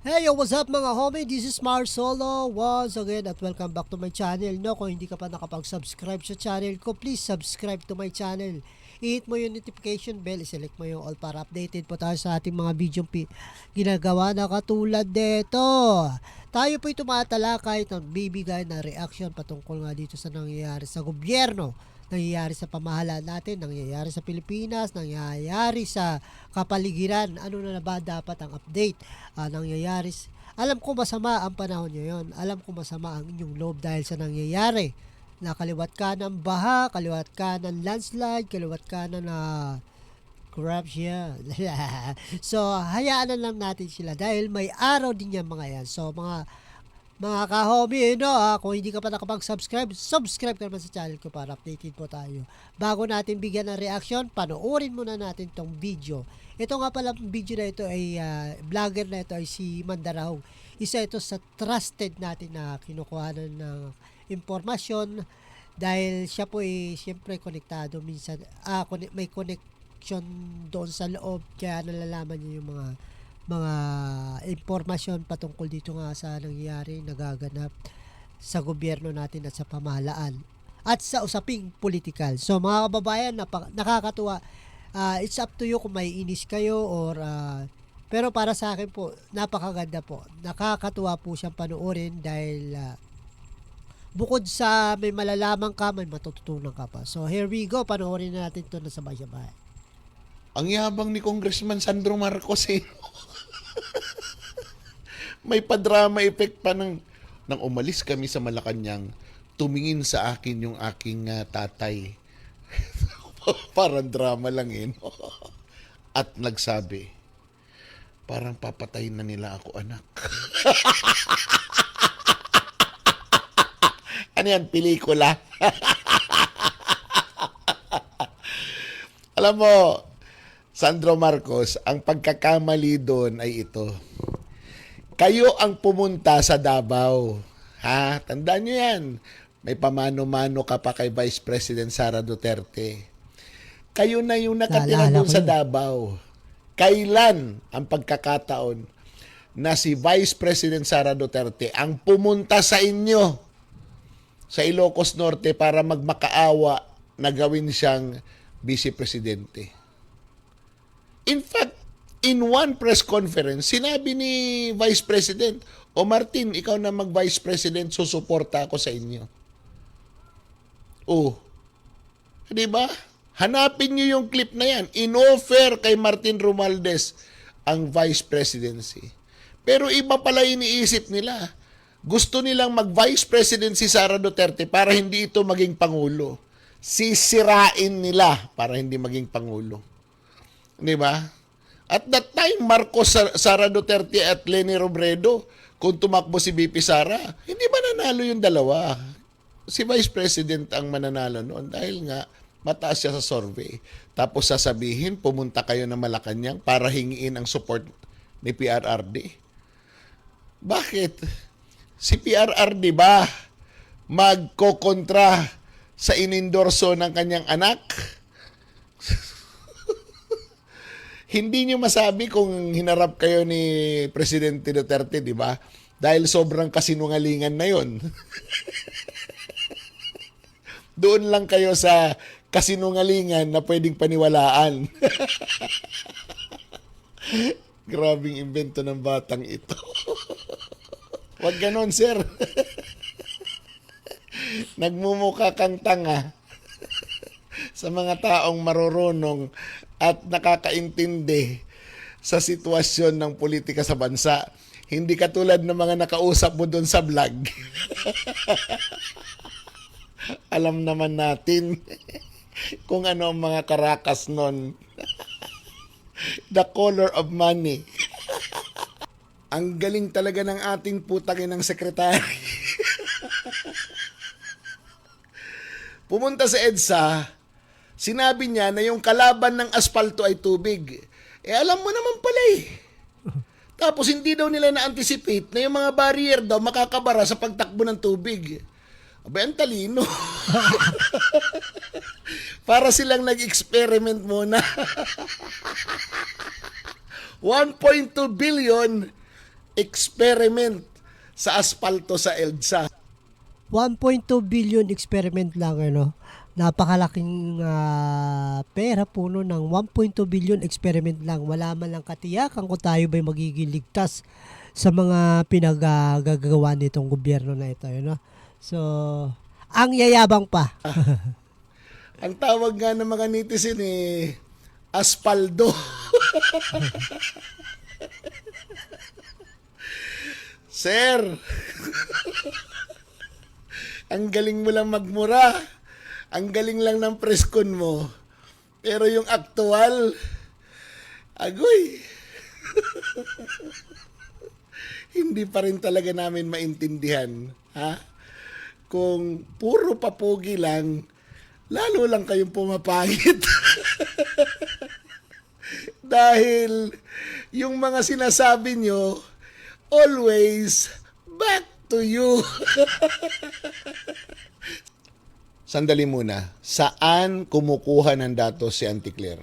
Hey, yo, what's up mga homie? This is Mar Solo once again at welcome back to my channel. No, kung hindi ka pa nakapag-subscribe sa channel ko, please subscribe to my channel. I-hit mo yung notification bell, select mo yung all para updated po tayo sa ating mga video ginagawa na katulad dito. Tayo po'y tumatalakay at bibigay na reaction patungkol nga dito sa nangyayari sa gobyerno, nangyayari sa pamahalaan natin, nangyayari sa Pilipinas, nangyayari sa kapaligiran. Ano na ba dapat ang update? Nangyayari. Alam ko masama ang panahon ngayon. Alam ko masama ang inyong loob dahil sa nangyayari. Nakaliwat ka ng baha, kaliwat ka ng landslide, kaliwat ka ng corruption. So, hayaan na lang natin sila dahil may araw din yan mga yan. So, mga ka-homie, kung hindi ka pa nakapag-subscribe, subscribe ka naman sa channel ko para updated po tayo. Bago natin bigyan ng reaction, panoorin muna natin tong video. Ito nga pala video na ito ay, vlogger na ito ay si Mandarahong. Isa ito sa trusted natin na kinukuhanan ng impormasyon dahil siya po ay siyempre konektado minsan, may connection doon sa loob kaya nalalaman niya yung mga impormasyon patungkol dito nga sa nangyayari nagaganap sa gobyerno natin at sa pamahalaan at sa usaping political. So mga kababayan, nakakatuwa. It's up to you kung may inis kayo or pero para sa akin po, napakaganda po. Nakakatuwa po siyang panoorin dahil bukod sa may malalaman ka, may matututunan ka pa. So here we go, panoorin na natin ito na sabay-sabay. Ang yabang ni Congressman Sandro Marcos eh. May padrama effect pa nang umalis kami sa Malacanang, tumingin sa akin yung aking tatay. Parang drama lang eh. No? At nagsabi, parang papatayin na nila ako, anak. Ano yan, pelikula? Alam mo, Sandro Marcos, ang pagkakamali doon ay ito. Kayo ang pumunta sa Davao. Ha? Tandaan nyo yan. May pamano-mano ka pa kay Vice President Sara Duterte. Kayo na yung nakatira doon sa Davao. Kailan ang pagkakataon na si Vice President Sara Duterte ang pumunta sa inyo sa Ilocos Norte para magmakaawa na gawin siyang Vice Presidente? In fact, in one press conference, sinabi ni Vice President, "O Martin, ikaw na mag-Vice President, susuporta ako sa inyo." Oh, di ba? Hanapin niyo yung clip na yan. In-offer kay Martin Romualdez ang Vice Presidency. Pero iba pala iniisip nila. Gusto nilang mag-Vice President si Sara Duterte para hindi ito maging Pangulo. Sisirain nila para hindi maging Pangulo. Di ba? At that time, Marcos, Sara Duterte at Leni Robredo, kung tumakbo si BP Sara, hindi mananalo yung dalawa. Si Vice President ang mananalo noon dahil nga mataas siya sa survey. Tapos sasabihin, pumunta kayo ng Malacanang para hingiin ang support ni PRRD. Bakit? Si PRRD ba magkokontra sa inendorso ng kanyang anak? Hindi nyo masabi kung hinarap kayo ni Presidente Duterte, di ba? Dahil sobrang kasinungalingan na yon. Doon lang kayo sa kasinungalingan na pwedeng paniwalaan. Grabing invento ng batang ito. Wag ganon, sir. Nagmumukha kang tanga sa mga taong marurunong at nakakaintindi sa sitwasyon ng politika sa bansa. Hindi katulad ng mga nakausap mo doon sa vlog. Alam naman natin kung ano ang mga karakas nun. The color of money. Ang galing talaga ng ating putangin ng sekretary. Pumunta sa EDSA, sinabi niya na yung kalaban ng asfalto ay tubig. Alam mo naman pala eh. Tapos hindi daw nila na-anticipate na yung mga barrier daw makakabara sa pagtakbo ng tubig. Abay, ang talino. Para silang nag-experiment muna. 1.2 billion experiment sa asfalto sa EDSA. 1.2 billion experiment lang, ano. Napakalaking pera po no, ng 1.2 billion experiment lang. Wala man lang katiyakan kung tayo ba'y magiging ligtas sa mga pinagagawa nitong gobyerno na ito, you know? So, ang yayabang pa. Ang tawag nga ng mga netizen aspaldo. Sir, ang galing mo lang magmura. Ang galing lang ng preskon mo. Pero yung aktual, agoy. Hindi pa rin talaga namin maintindihan. Ha? Kung puro papugi lang, lalo lang kayong pumapangit. Dahil yung mga sinasabi nyo, always back to you. Sandali muna. Saan kumukuha ng datos si Auntie Claire?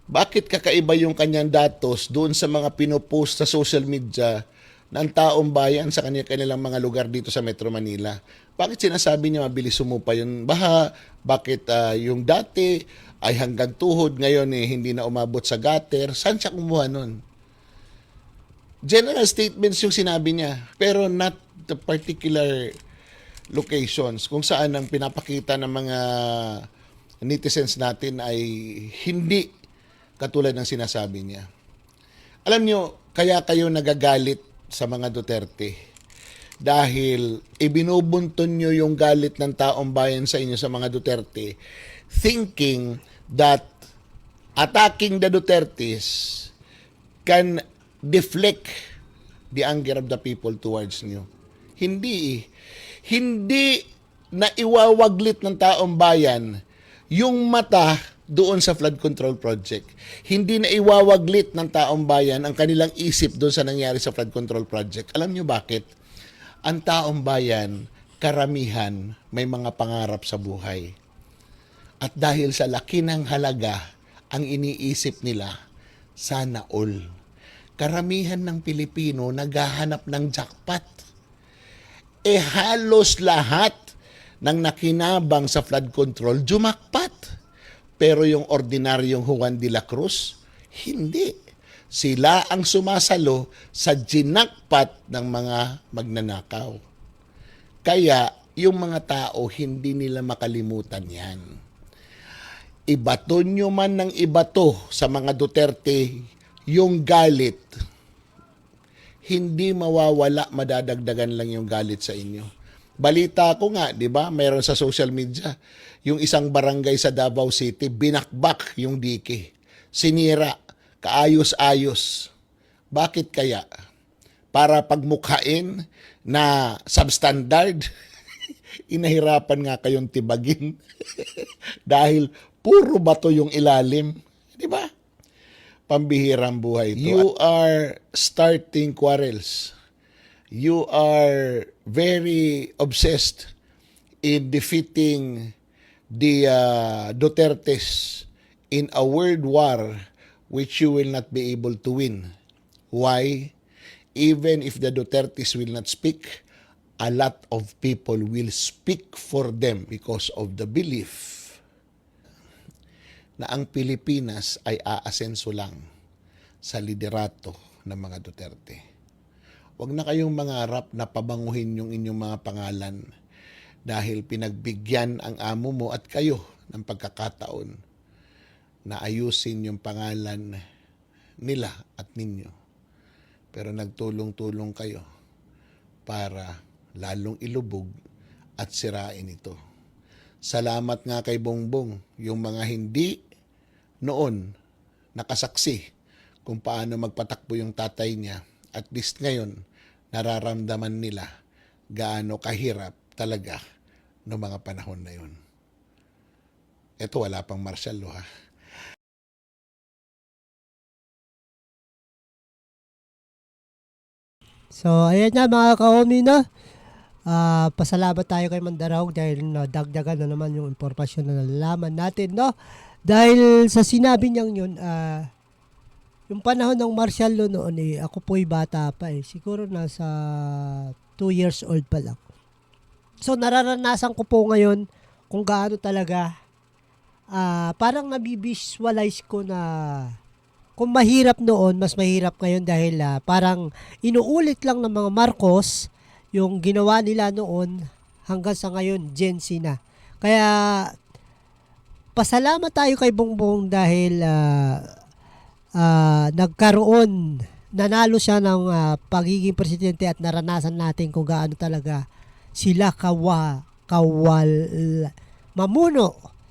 Bakit kakaiba yung kanyang datos doon sa mga pinopost sa social media ng taong bayan sa kanilang mga lugar dito sa Metro Manila? Bakit sinasabi niya mabilis sumupa yung baha? Bakit yung dati ay hanggang tuhod, ngayon hindi na umabot sa gutter? Saan siya kumuha nun? General statements yung sinabi niya, pero not the particular locations kung saan ang pinapakita ng mga netizens natin ay hindi katulad ng sinasabi niya. Alam nyo, kaya kayo nagagalit sa mga Duterte dahil ibinubunton nyo yung galit ng taong bayan sa inyo sa mga Duterte, thinking that attacking the Dutertes can deflect the anger of the people towards nyo. Hindi na iwawaglit ng taong bayan yung mata doon sa flood control project. Hindi na iwawaglit ng taong bayan ang kanilang isip doon sa nangyari sa flood control project. Alam nyo bakit? Ang taong bayan, karamihan, may mga pangarap sa buhay. At dahil sa laki ng halaga, ang iniisip nila, sana all. Karamihan ng Pilipino naghahanap ng jackpot. Halos lahat ng nakinabang sa flood control, jumakpat. Pero yung ordinaryong Juan de la Cruz, hindi. Sila ang sumasalo sa ginakpat ng mga magnanakaw. Kaya yung mga tao, hindi nila makalimutan yan. Ibato nyo man ng ibato sa mga Duterte, yung galit, hindi mawawala, madadagdagan lang yung galit sa inyo. Balita ko nga, di ba, mayroon sa social media, yung isang barangay sa Davao City, binakbak yung dike. Sinira, kaayos-ayos. Bakit kaya? Para pagmukhain na substandard, inahirapan nga kayong tibagin. Dahil puro bato yung ilalim. Di ba? Pambihirang buhay ito. You are starting quarrels. You are very obsessed in defeating the Dutertes in a world war which you will not be able to win. Why? Even if the Dutertes will not speak, a lot of people will speak for them because of the belief na ang Pilipinas ay aasenso lang sa liderato ng mga Duterte. Huwag na kayong mangarap na pabanguhin yung inyong mga pangalan dahil pinagbigyan ang amo mo at kayo ng pagkakataon na ayusin yung pangalan nila at ninyo. Pero nagtulong-tulong kayo para lalong ilubog at sirain ito. Salamat nga kay Bongbong, yung mga hindi noon nakasaksi kung paano magpatakbo yung tatay niya. At least ngayon, nararamdaman nila gaano kahirap talaga noong mga panahon na yun. Ito, wala pang martial law, ha? So, ayan na mga ka-homie, no? Pasalamat tayo kay Mandaraw dahil dagdagan na naman yung impormasyon na nalalaman natin, no? Dahil sa sinabi niyang yun, Yung panahon ng martial law noon ako po'y bata pa siguro nasa 2 years old pa lang. So nararanasan ko po ngayon kung gaano talaga parang nabivisualize ko na kung mahirap noon, mas mahirap ngayon dahil parang inuulit lang ng mga Marcos yung ginawa nila noon hanggang sa ngayon, Gen Z na. Kaya pasalamat tayo kay Bongbong dahil nanalo siya ng pagiging presidente at naranasan natin kung gaano talaga sila mamuno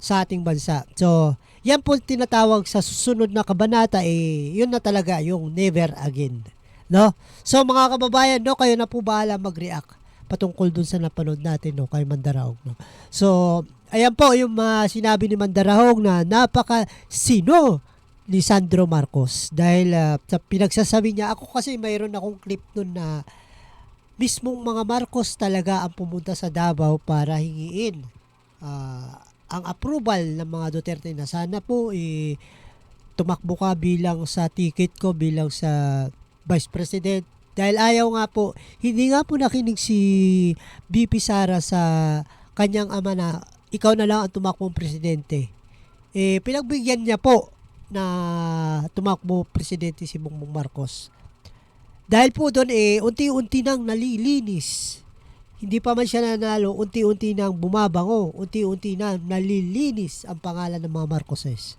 sa ating bansa. So, yan po tinatawag sa susunod na kabanata yun na talaga yung never again. No? So mga kababayan, no, kayo na po bahala mag-react patungkol dun sa napanood natin no, kay Mandarahong. No? So, ayan po yung sinabi ni Mandarahong na napaka-sino ni Sandro Marcos. Dahil sa pinagsasabi niya, ako kasi mayroon akong clip nun na mismong mga Marcos talaga ang pumunta sa Davao para hingiin ang approval ng mga Duterte na sana po tumakbo ka bilang sa ticket ko bilang sa Vice President. Dahil ayaw nga po, hindi nga po nakinig si BP Sara sa kanyang ama na ikaw na lang ang tumakbong presidente. Pinagbigyan niya po na tumakbo presidente si Bongbong Marcos. Dahil po doon unti-unti nang nalilinis. Hindi pa man siya nanalo, unti-unti nang bumabango, unti-unti nang nalilinis ang pangalan ng mga Marcoses.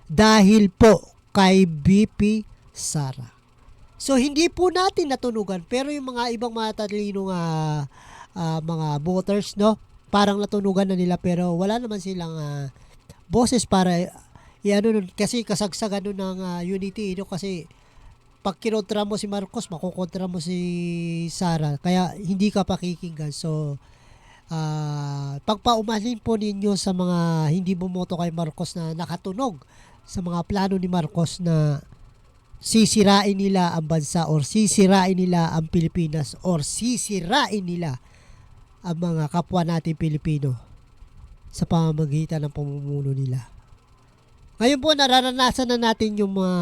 Dahil po kay BP Sara. So hindi po natin natunugan, pero yung mga ibang matalinong mga voters, no, parang natunugan na nila pero wala naman silang boses para kasi kasagsagan nun ng unity, no, kasi pag kinontra mo si Marcos, makukontra mo si Sara. Kaya hindi ka pakikinggan. So, pagpaumanin po ninyo sa mga hindi bumoto kay Marcos na nakatunog sa mga plano ni Marcos na sisirain nila ang bansa or sisirain nila ang Pilipinas or sisirain nila ang mga kapwa natin Pilipino sa pamamagitan ng pamumuno nila. Ngayon po, nararanasan na natin yung mga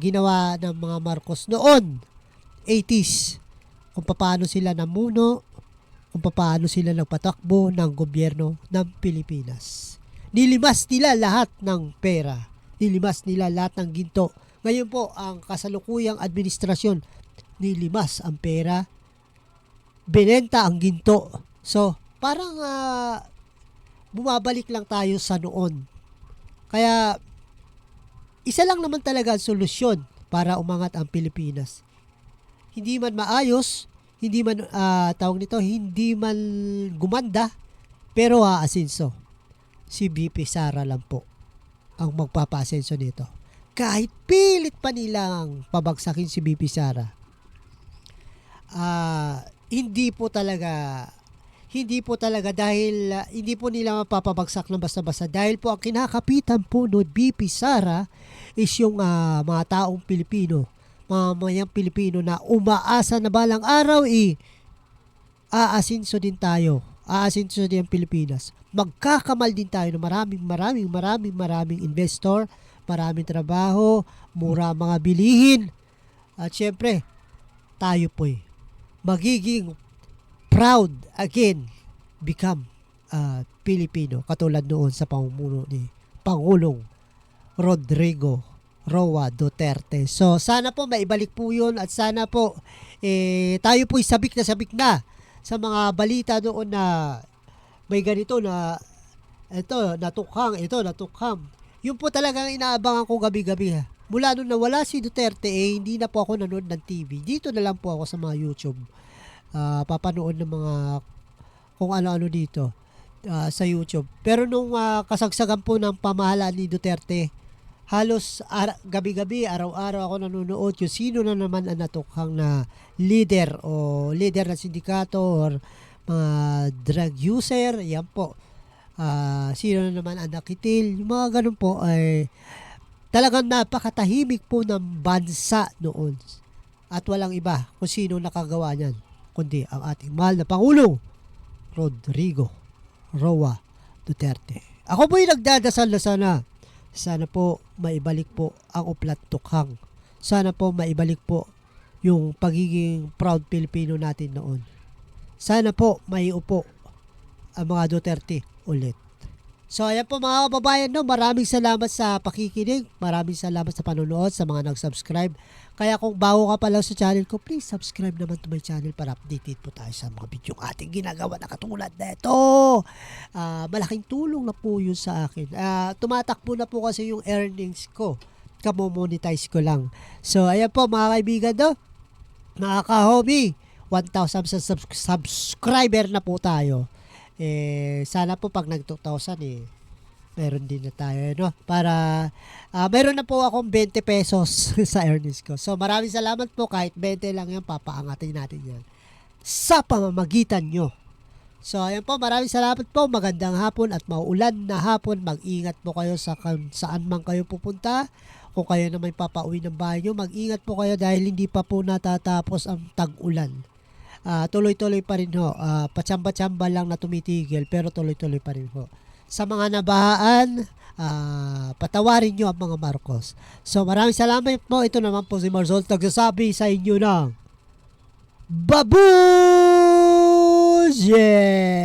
ginawa ng mga Marcos noon, 80s, kung paano sila namuno, kung paano sila nagpatakbo ng gobyerno ng Pilipinas. Nilimas nila lahat ng pera, nilimas nila lahat ng ginto. Ngayon po, ang kasalukuyang administrasyon, nilimas ang pera, binenta ang ginto. So, parang bumabalik lang tayo sa noon. Kaya, isa lang naman talaga ang solusyon para umangat ang Pilipinas. Hindi man maayos, hindi man hindi man gumanda, pero aasenso. Si BP Sara lang po ang magpapaasenso nito. Kahit pilit pa nilang pabagsakin si BP Sara, hindi po talaga dahil hindi po nila mapapabagsak ng basta-basta dahil po ang kinakapitan po no BP Sara is yung mga taong Pilipino, mamayang Pilipino na umaasa na balang araw aasinso din tayo, aasinso din ang Pilipinas. Magkakamal din tayo ng maraming investor, maraming trabaho, mura mga bilihin. At syempre, tayo po'y magiging proud again become Pilipino katulad noon sa pamumuno ni Pangulong Rodrigo Roa Duterte. So sana po maibalik po yun at sana po tayo po'y sabik na sa mga balita doon na may ganito na natukhang. Yun po talagang inaabangan ko gabi-gabi. Mula nung nawala si Duterte hindi na po ako nanood ng TV. Dito na lang po ako sa mga YouTube. Papanood ng mga kung ano-ano dito sa YouTube. Pero nung kasagsagan po ng pamahalaan ni Duterte, halos gabi-gabi, araw-araw ako nanonood kung sino na naman ang natukhang na leader ng sindikato or mga drug user, yan po. Sino na naman ang nakitil, yung mga ganun po ay talagang napakatahimik po ng bansa noon. At walang iba kung sino nakagawa niyan kundi ang ating mahal na Pangulong Rodrigo Roa Duterte. Ako po'y nagdadasal na sana Sana po maibalik po ang uplat tukhang. Sana po maibalik po yung pagiging proud Pilipino natin noon. Sana po maiupo ang mga Duterte ulit. So ayan po mga kababayan, no, maraming salamat sa pakikinig, maraming salamat sa panonood, sa mga nag-subscribe. Kaya kung bago ka pa lang sa channel ko, please subscribe naman to my channel para updated po tayo sa mga video ating ginagawa na katulad nito. Malaking tulong na po yun sa akin. Tumatakbo na po kasi yung earnings ko. Kamo-monetize ko lang. So ayan po mga kaibigan, no, mga ka-hobby, 1,000 subscriber na po tayo. Sana po pag nag-2,000 meron din na tayo, no? Para meron na po akong 20 pesos sa earnings ko. So maraming salamat po, kahit 20 lang yan, papaangatin natin yan sa pamamagitan nyo. So ayan po, maraming salamat po, magandang hapon at mauulan na hapon. Mag-ingat po kayo saan man kayo pupunta. Kung kayo na may papauwi ng bahay nyo, mag-ingat po kayo dahil hindi pa po natatapos ang tag-ulan. Tuloy-tuloy pa rin ho. Patsamba-tsamba lang na tumitigil pero tuloy-tuloy pa rin ho. Sa mga nabahaan, patawarin nyo ang mga Marcos. So maraming salamat po. Ito naman po si Marzol nagsasabi sa inyo ng Babush! Yeah!